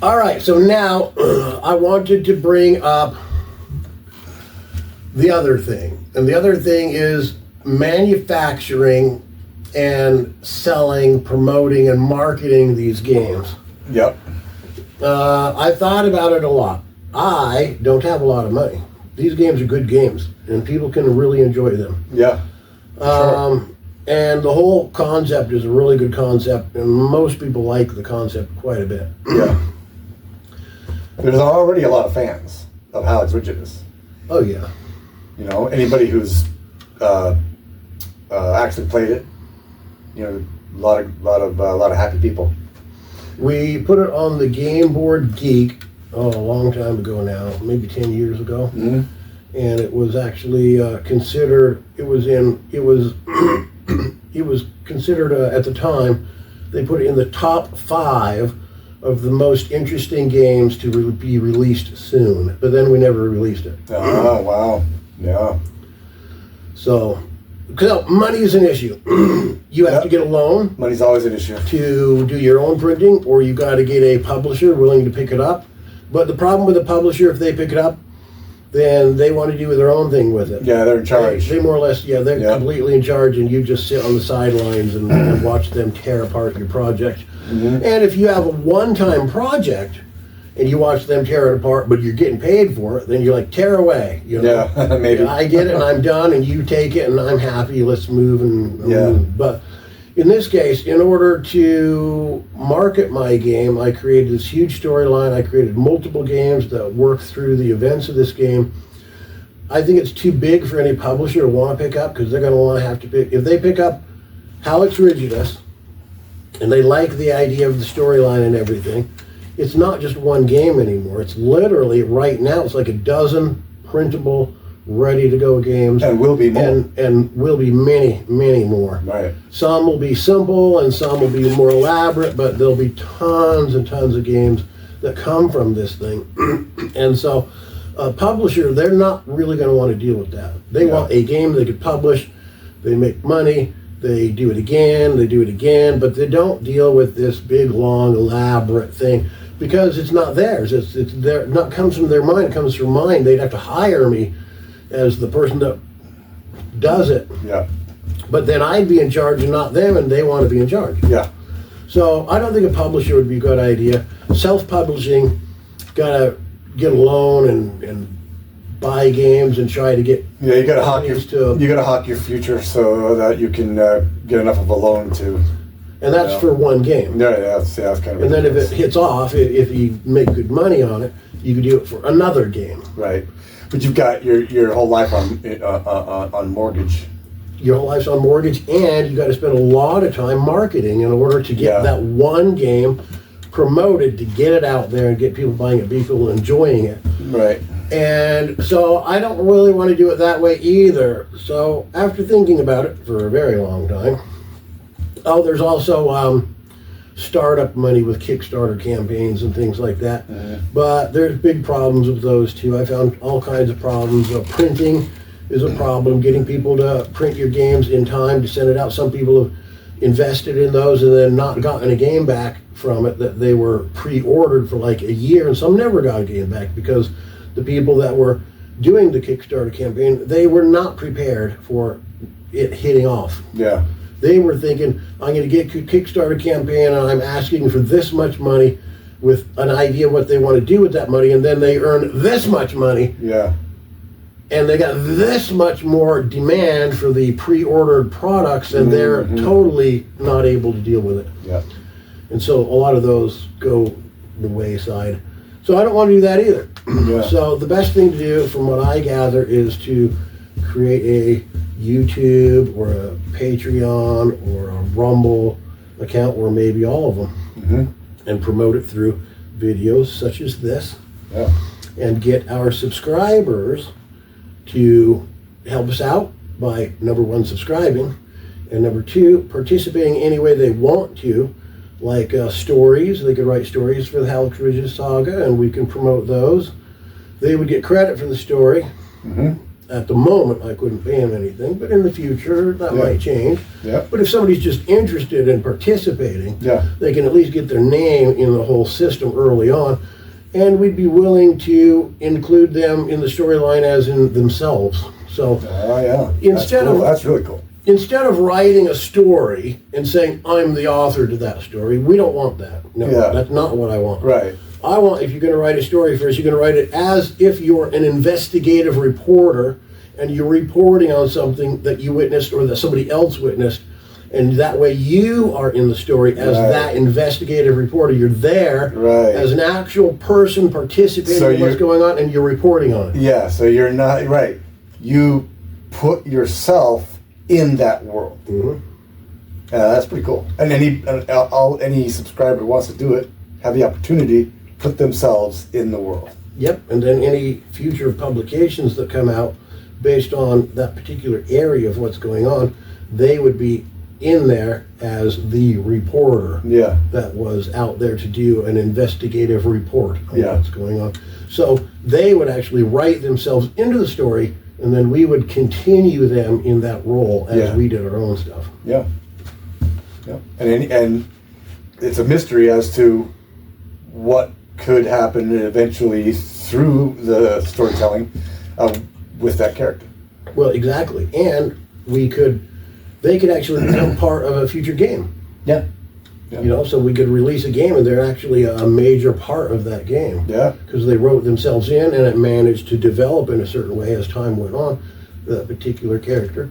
All right, so now I wanted to bring up the other thing. And the other thing is manufacturing and selling, promoting, and marketing these games. Yep. I thought about it a lot. I don't have a lot of money. These games are good games, and people can really enjoy them. Yeah. Sure. And the whole concept is a really good concept, and most people like the concept quite a bit. Yeah. There's already a lot of fans of Halleck's Riches. Oh, yeah. You know, anybody who's actually played it, you know, a lot of happy people. We put it on the Game Board Geek a long time ago now, maybe 10 years ago. Mm-hmm. And it was actually considered, it was considered at the time, they put it in the top 5 of the most interesting games to be released soon. But then we never released it. Oh, wow. Yeah. So, money is an issue. You have to get a loan. Money's always an issue. To do your own printing, or you got to get a publisher willing to pick it up. But the problem with the publisher, if they pick it up, then they want to do their own thing with it. Yeah, they're in charge. They more or less, they're completely in charge, and you just sit on the sidelines and watch them tear apart your project. Mm-hmm. And if you have a one-time project and you watch them tear it apart, but you're getting paid for it, then you're like, tear away. You know? Yeah, maybe. I get it, and I'm done, and you take it, and I'm happy. Let's move and move. But in this case, in order to market my game, I created this huge storyline. I created multiple games that work through the events of this game. I think it's too big for any publisher to want to pick up, because they're going to want to have to pick. If they pick up Halleck's Rigidus, and they like the idea of the storyline and everything, it's not just one game anymore. It's literally, right now, it's like a dozen printable, ready-to-go games. And will be more. And will be many, many more. Right. Some will be simple, and some will be more elaborate, but there'll be tons and tons of games that come from this thing. And so, a publisher, they're not really going to want to deal with that. They want a game they could publish, they make money, they do it again, but they don't deal with this big, long, elaborate thing, because it's not theirs. It's their, not comes from their mind, it comes from mine. They'd have to hire me as the person that does it. Yeah. But then I'd be in charge and not them, and they want to be in charge. Yeah. So I don't think a publisher would be a good idea. Self-publishing, gotta get a loan and buy games and try to get. Yeah, you gotta hawk your future so that you can get enough of a loan to. And that's for one game. Yeah, that's kind of. And then if it hits off, if you make good money on it, you could do it for another game. Right, but you've got your whole life on mortgage. Your whole life's on mortgage, and you got to spend a lot of time marketing in order to get that one game promoted, to get it out there and get people buying it, people enjoying it. Right. And so I don't really want to do it that way either. So after thinking about it for a very long time, there's also startup money with Kickstarter campaigns and things like that. But there's big problems with those too. I found all kinds of problems. Printing is a problem, getting people to print your games in time to send it out. Some people have invested in those and then not gotten a game back from it that they were pre-ordered for like a year, and some never got a game back because the people that were doing the Kickstarter campaign, they were not prepared for it hitting off. Yeah. They were thinking, I'm going to get a Kickstarter campaign and I'm asking for this much money with an idea what they want to do with that money, and then they earn this much money. Yeah. And they got this much more demand for the pre-ordered products, and they're totally not able to deal with it. Yeah. And so a lot of those go the wayside. So I don't want to do that either. Yeah. So the best thing to do, from what I gather, is to create a YouTube or a Patreon or a Rumble account, or maybe all of them, and promote it through videos such as this, and get our subscribers to help us out by, number one, subscribing, and number two, participating any way they want to, like stories. They could write stories for the Halleck's Riges saga, and we can promote those. They would get credit for the story, at the moment, I couldn't pay them anything, but in the future, that Yeah. might change. Yeah. But if somebody's just interested in participating, Yeah. they can at least get their name in the whole system early on. And we'd be willing to include them in the storyline as in themselves. So Oh yeah. Instead that's cool. of- That's really cool. instead of writing a story and saying, I'm the author to that story, we don't want that. No, Yeah. that's not what I want. Right. I want, if you're going to write a story first, you're going to write it as if you're an investigative reporter and you're reporting on something that you witnessed or that somebody else witnessed. And that way you are in the story as Right. that investigative reporter. You're there Right. as an actual person participating So in what's you're- going on and you're reporting on it. Yeah. So you're not right. You put yourself in that world. Mhm. That's pretty cool. And any subscriber who wants to do it have the opportunity to put themselves in the world. Yep, and then any future publications that come out based on that particular area of what's going on, they would be in there as the reporter Yeah. that was out there to do an investigative report on Yeah. what's going on. So they would actually write themselves into the story, and then we would continue them in that role as Yeah. we did our own stuff. Yeah. Yeah. And it's a mystery as to what could happen eventually through the storytelling with that character. Well, exactly, and they could actually become part of a future game. Yeah. You know, so we could release a game and they're actually a major part of that game. Yeah. Because they wrote themselves in and it managed to develop in a certain way as time went on, that particular character.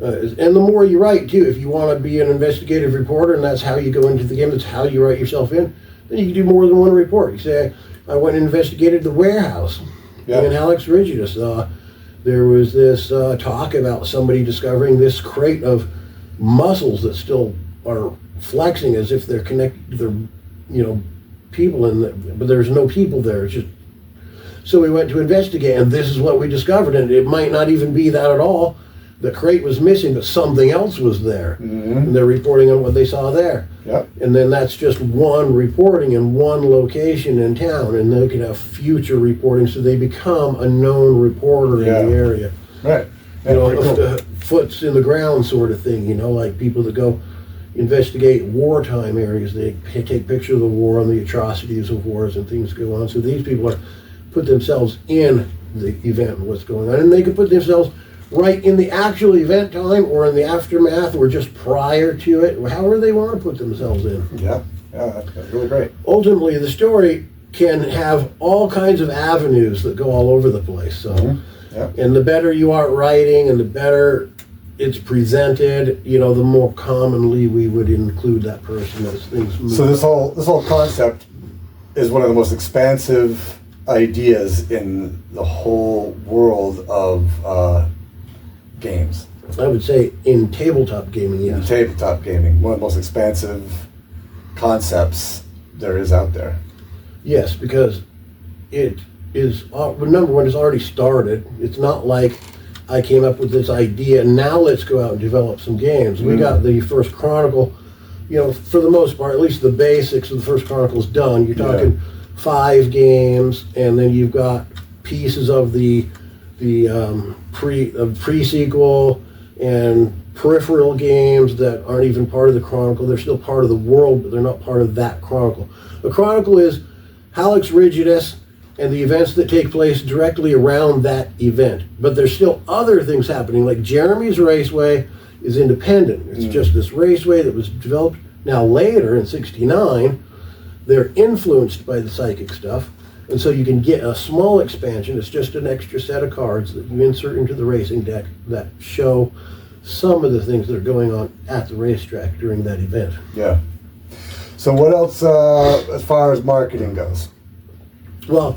And the more you write too, if you want to be an investigative reporter and that's how you go into the game, that's how you write yourself in, then you can do more than one report. You say, I went and investigated the warehouse in Alex Rigidus. There was this talk about somebody discovering this crate of mussels that still are flexing as if they're connected to their, people in there, but there's no people there. It's just so we went to investigate, and this is what we discovered. And it might not even be that at all. The crate was missing, but something else was there, and they're reporting on what they saw there. Yep. And then that's just one reporting in one location in town, and they can have future reporting, so they become a known reporter in the area. Right. Foots in the ground sort of thing, like people that go investigate wartime areas. They take pictures of the war and the atrocities of wars and things go on. So these people put themselves in the event and what's going on. And they can put themselves right in the actual event time or in the aftermath or just prior to it, however they want to put themselves in. Yeah, that's really great. Ultimately, the story can have all kinds of avenues that go all over the place. So, and the better you are at writing and the better it's presented, the more commonly we would include that person as things move. So this whole concept is one of the most expansive ideas in the whole world of games. I would say in tabletop gaming, yes. Tabletop gaming, one of the most expansive concepts there is out there. Yes, because it is, number one, it's already started. It's not like I came up with this idea, now let's go out and develop some games. We got the first Chronicle, for the most part, at least the basics of the first Chronicle's done. You're talking 5 games, and then you've got pieces of the pre-sequel and peripheral games that aren't even part of the Chronicle. They're still part of the world, but they're not part of that Chronicle. The Chronicle is Hallex Rigidus and the events that take place directly around that event. But there's still other things happening, like Jeremy's Raceway is independent. It's just this raceway that was developed. Now later, in '69, they're influenced by the psychic stuff, and so you can get a small expansion. It's just an extra set of cards that you insert into the racing deck that show some of the things that are going on at the racetrack during that event. Yeah. So what else as far as marketing goes? Well,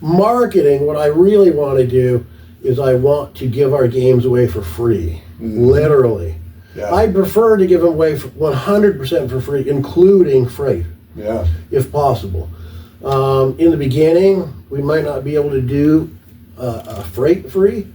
marketing, what I really want to do is I want to give our games away for free, literally. Yeah. I prefer to give them away for 100% for free, including freight, if possible. In the beginning, we might not be able to do a freight free,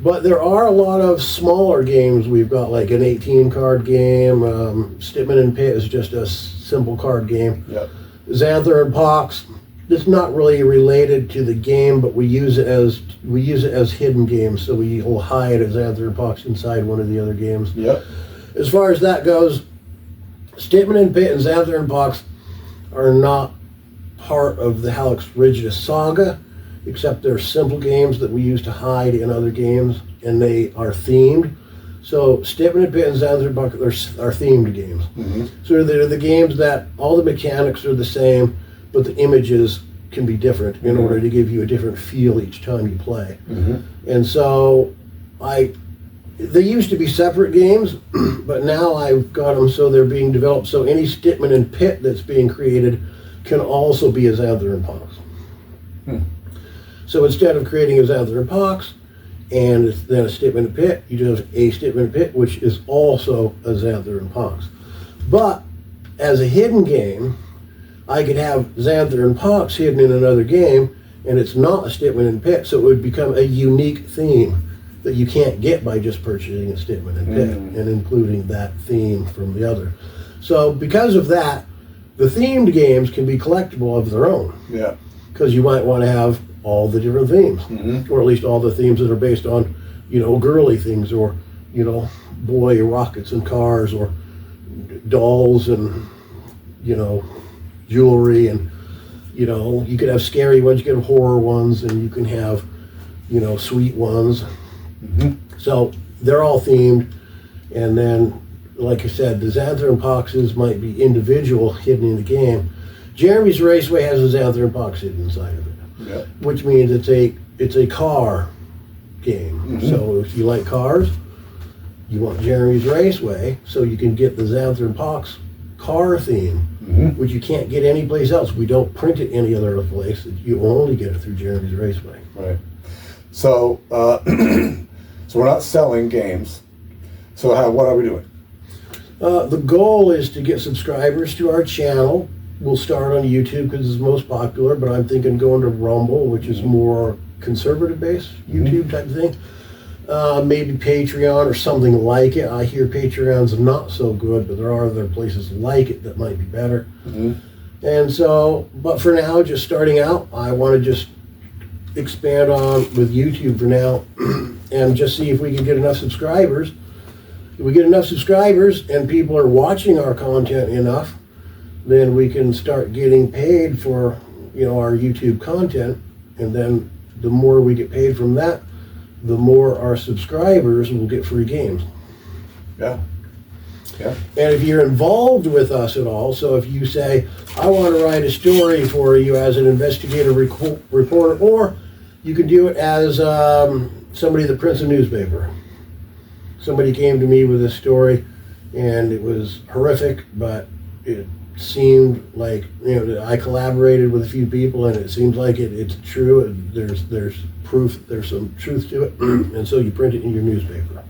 but there are a lot of smaller games. We've got like an 18-card game. Stitman and Pitt is just a simple card game. Yep. Xanther and Pox, it's not really related to the game, but we use it as hidden games. So we will hide as Xanther and Pox inside one of the other games. Yep. As far as that goes, Stitman and Pit and Xanther and Pox are not part of the Halix Rigidus saga, except they're simple games that we use to hide in other games, and they are themed. So Stitman and Pit and Xanther and Pox are themed games. Mm-hmm. So they're the games that all the mechanics are the same, but the images can be different in order to give you a different feel each time you play. Mm-hmm. And so they used to be separate games, but now I've got them so they're being developed so any Stitman and Pit that's being created can also be a Xanther and Pox. So instead of creating a Xanther and Pox and then a Stitman and Pit, you just have a Stitman and Pit, which is also a Xanther and Pox. But as a hidden game, I could have Xanther and Pox hidden in another game, and it's not a Stitman and Pit, so it would become a unique theme that you can't get by just purchasing a Stitman and Pit and including that theme from the other. So because of that, the themed games can be collectible of their own. Yeah. Because you might want to have all the different themes, or at least all the themes that are based on, girly things, or, boy rockets and cars, or dolls and, jewelry, and, you could have scary ones, you could have horror ones, and you can have, sweet ones. So they're all themed, and then, like I said, the Xanther and Poxes might be individual hidden in the game. Jeremy's Raceway has a Xanther and Pox hidden inside of it, Yep. which means it's a car game. So if you like cars, you want Jeremy's Raceway, so you can get the Xanther and Pox car theme, which you can't get anyplace else. We don't print it any other place. You only get it through Jeremy's Raceway. Right. So, so we're not selling games. So what are we doing? The goal is to get subscribers to our channel. We'll start on YouTube because it's most popular, but I'm thinking going to Rumble, which is more conservative-based YouTube type of thing. Maybe Patreon or something like it. I hear Patreon's not so good, but there are other places like it that might be better. And so, but for now, just starting out, I want to just expand on with YouTube for now and just see if we can get enough subscribers. If we get enough subscribers and people are watching our content enough, then we can start getting paid for, our YouTube content. And then the more we get paid from that, the more our subscribers will get free games. Yeah. Yeah. And if you're involved with us at all, so if you say, I want to write a story for you as an investigative reporter, or you can do it as somebody that prints a newspaper. Somebody came to me with a story, and it was horrific, but it seemed like, I collaborated with a few people, and it seems like it's true. And there's proof, there's some truth to it, and so you print it in your newspaper.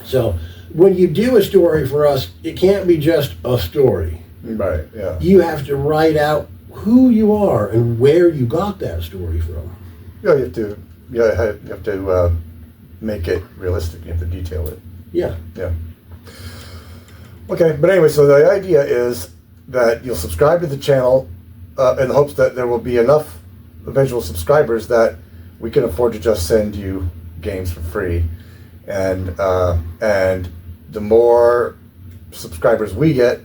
So when you do a story for us, it can't be just a story. Right. Yeah. You have to write out who you are and where you got that story from. Yeah. You have to make it realistic. You have to detail it. Yeah. Yeah. Okay, but anyway, so the idea is that you'll subscribe to the channel in the hopes that there will be enough eventual subscribers that we can afford to just send you games for free, and the more subscribers we get,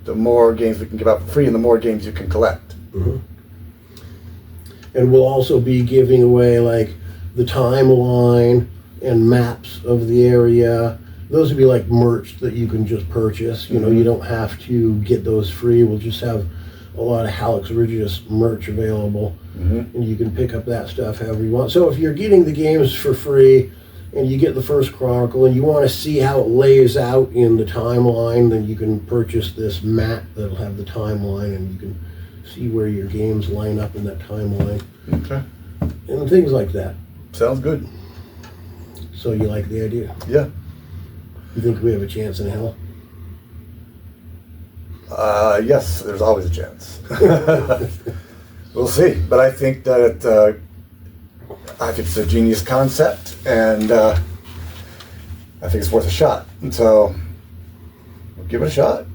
the more games we can give out for free, and the more games you can collect. And we'll also be giving away like the timeline and maps of the area. Those would be like merch that you can just purchase. You don't have to get those free. We'll just have a lot of Halix Rigidus merch available, and you can pick up that stuff however you want. So if you're getting the games for free and you get the first Chronicle and you want to see how it lays out in the timeline, then you can purchase this map that'll have the timeline, and you can see where your games line up in that timeline. Okay. And things like that. Sounds good. So you like the idea? Yeah. You think we have a chance in hell? Yes, there's always a chance. We'll see. But I think that I think it's a genius concept, and I think it's worth a shot. And so we'll give it a shot.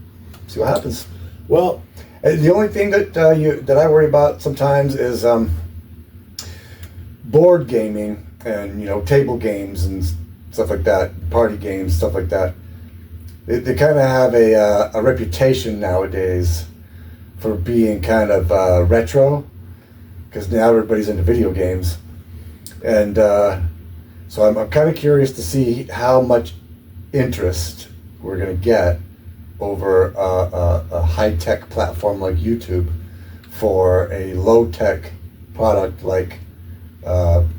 See what happens. Well, And the only thing that that I worry about sometimes is board gaming and table games and stuff like that, party games, stuff like that. They kind of have a reputation nowadays for being kind of retro, because now everybody's into video games, and so I'm kind of curious to see how much interest we're going to get over a high-tech platform like YouTube for a low-tech product like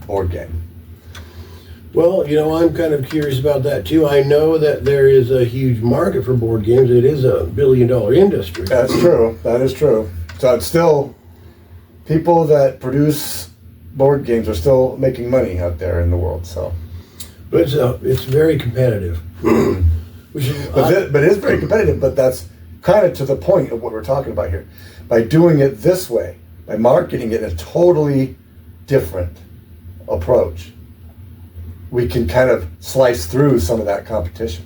board game. Well, I'm kind of curious about that too. I know that there is a huge market for board games. It is a billion-dollar industry. That's true. That is true. So it's still, people that produce board games are still making money out there in the world. So, But it's very competitive. Which is, but it is very competitive. But that's kind of to the point of what we're talking about here. By doing it this way, by marketing it in a totally different approach, we can kind of slice through some of that competition.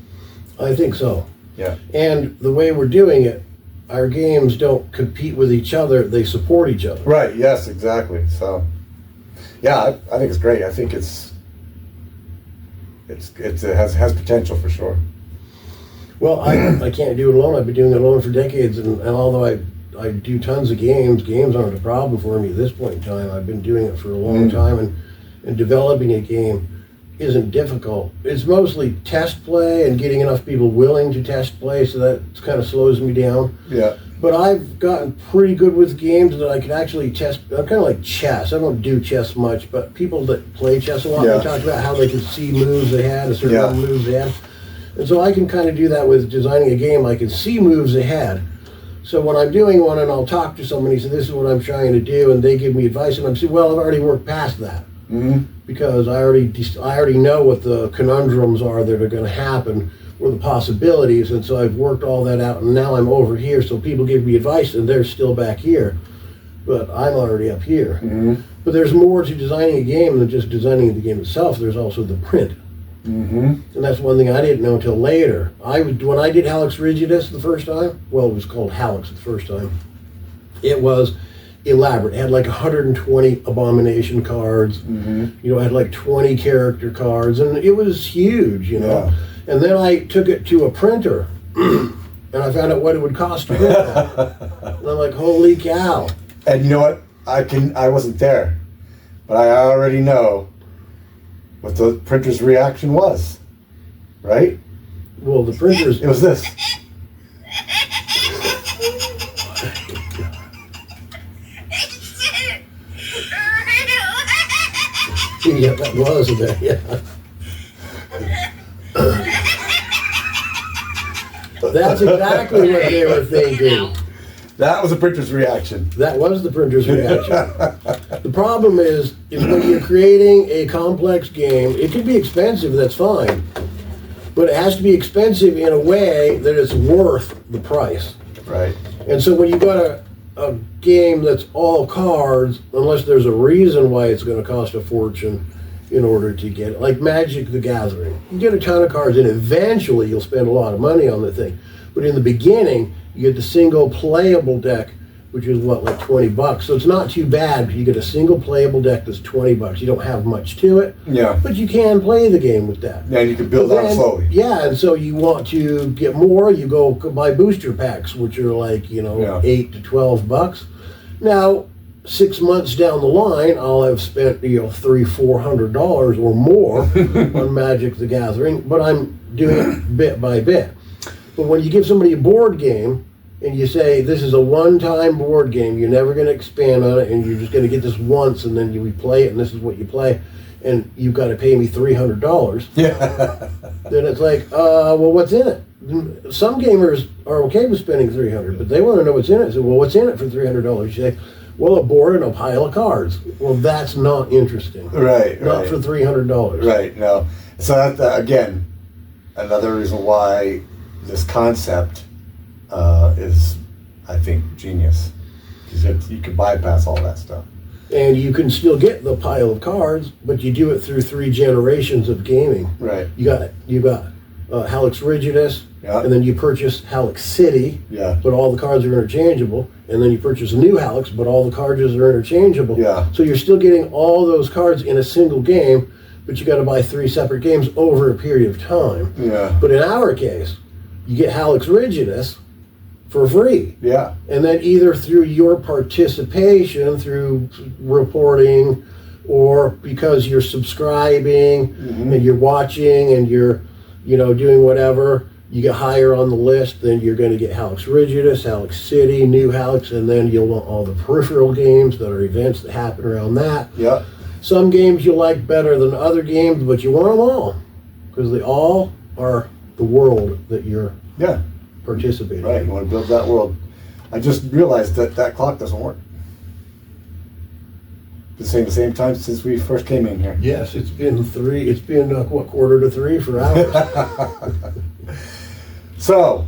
I think so. Yeah. And the way we're doing it, our games don't compete with each other, they support each other. Right, yes, exactly. So, yeah, I think it's great. I think it has potential for sure. Well, I can't do it alone. I've been doing it alone for decades, and although I do tons of games aren't a problem for me at this point in time. I've been doing it for a long time, and developing a game isn't difficult. It's mostly test play and getting enough people willing to test play, so that kind of slows me down. Yeah. But I've gotten pretty good with games that I can actually test. I'm kind of like chess. I don't do chess much, but people that play chess a lot, Yeah. they talk about how they could see moves they had, a certain Yeah. amount of moves they had. And so I can kind of do that with designing a game. I can see moves ahead. So when I'm doing one and I'll talk to somebody, say, this is what I'm trying to do, and they give me advice, and I'm saying, well, I've already worked past that. Mm-hmm. Because I already know what the conundrums are that are going to happen, or the possibilities, and so I've worked all that out, and now I'm over here, so people give me advice, and they're still back here, but I'm already up here. Mm-hmm. But there's more to designing a game than just designing the game itself. There's also the print. Mm-hmm. And that's one thing I didn't know until later. When I did Halix Rigidus the first time, well, it was called Halix the first time, it was elaborate. It had like 120 abomination cards. Mm-hmm. It had like 20 character cards, and it was huge, Yeah. And then I took it to a printer, and I found out what it would cost to print that. And I'm like, holy cow. And you know what? I wasn't there, but I already know what the printer's reaction was, right? Well, the printers... It was this. Yeah, that was a bit, yeah. That's exactly what they were thinking. That was a printer's reaction. That was the printer's reaction. The problem is when you're creating a complex game, it can be expensive, that's fine. But it has to be expensive in a way that it's worth the price. Right. And so when you got a game that's all cards, unless there's a reason why it's going to cost a fortune in order to get it, like Magic the Gathering. You get a ton of cards and eventually you'll spend a lot of money on the thing. But in the beginning, you get the single playable deck, which is what, like $20. So it's not too bad. You get a single playable deck that's $20. You don't have much to it, Yeah. but you can play the game with that. Yeah, you can build But on it then- slowly. Yeah, and so you want to get more, you go buy booster packs, which are like, Yeah. $8 to $12. Now, 6 months down the line, I'll have spent, $300-400 or more on Magic the Gathering, but I'm doing it bit by bit. But when you give somebody a board game, and you say, this is a one-time board game, you're never going to expand on it, and you're just going to get this once, and then you play it, and this is what you play, and you've got to pay me $300, Yeah. then it's like, well, what's in it? Some gamers are okay with spending $300, but they want to know what's in it. So, well, what's in it for $300? You say, well, a board and a pile of cards. Well, that's not interesting. Right. Not Right. for $300. Right. No. So that again, another reason why this concept is, I think, genius, because you can bypass all that stuff. And you can still get the pile of cards, but you do it through 3 generations of gaming. Right. You got Halix Rigidus, Yeah. And then you purchase Halleck City, Yeah. but all the cards are interchangeable. And then you purchase a new Halleck's, but all the cards are interchangeable. Yeah. So you're still getting all those cards in a single game, but you got to buy 3 separate games over a period of time. Yeah. But in our case, you get Halleck's Rigidus for free. Yeah. And then either through your participation, through reporting, or because you're subscribing and you're watching and you're, doing whatever, you get higher on the list, then you're going to get Halleck's Rigidus, Halleck's City, new Halleck's, and then you'll want all the peripheral games that are events that happen around that. Yeah. Some games you like better than other games, but you want them all because they all are the world that you're Yeah. participating Right. in. You want to build that world. I just realized that clock doesn't work. It's saying the same time since we first came in here. Yes, it's been 2:45 for hours. So,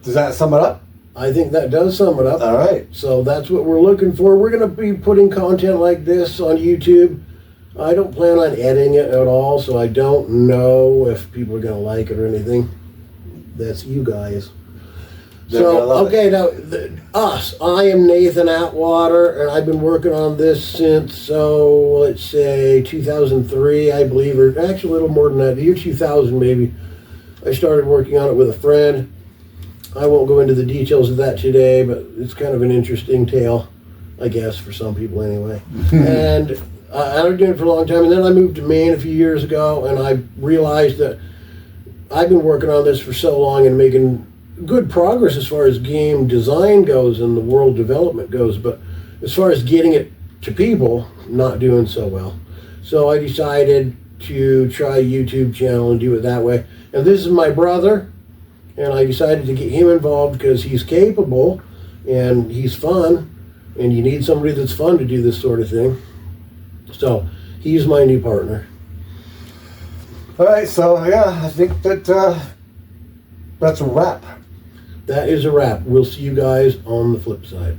does that sum it up? I think that does sum it up. All right. So that's what we're looking for. We're going to be putting content like this on YouTube. I don't plan on editing it at all, so I don't know if people are going to like it or anything. That's you guys. They're gonna love okay, now, us. I am Nathan Atwater, and I've been working on this since, let's say 2003, I believe, or actually a little more than that, the year 2000 maybe. I started working on it with a friend. I won't go into the details of that today, but it's kind of an interesting tale, I guess, for some people anyway. And I've been doing it for a long time, and then I moved to Maine a few years ago, and I realized that I've been working on this for so long and making good progress as far as game design goes and the world development goes, but as far as getting it to people, not doing so well. So I decided to try a YouTube channel and do it that way. And this is my brother, and I decided to get him involved because he's capable and he's fun, and you need somebody that's fun to do this sort of thing. So he's my new partner. All right. So, yeah, I think that's a wrap. That is a wrap. We'll see you guys on the flip side.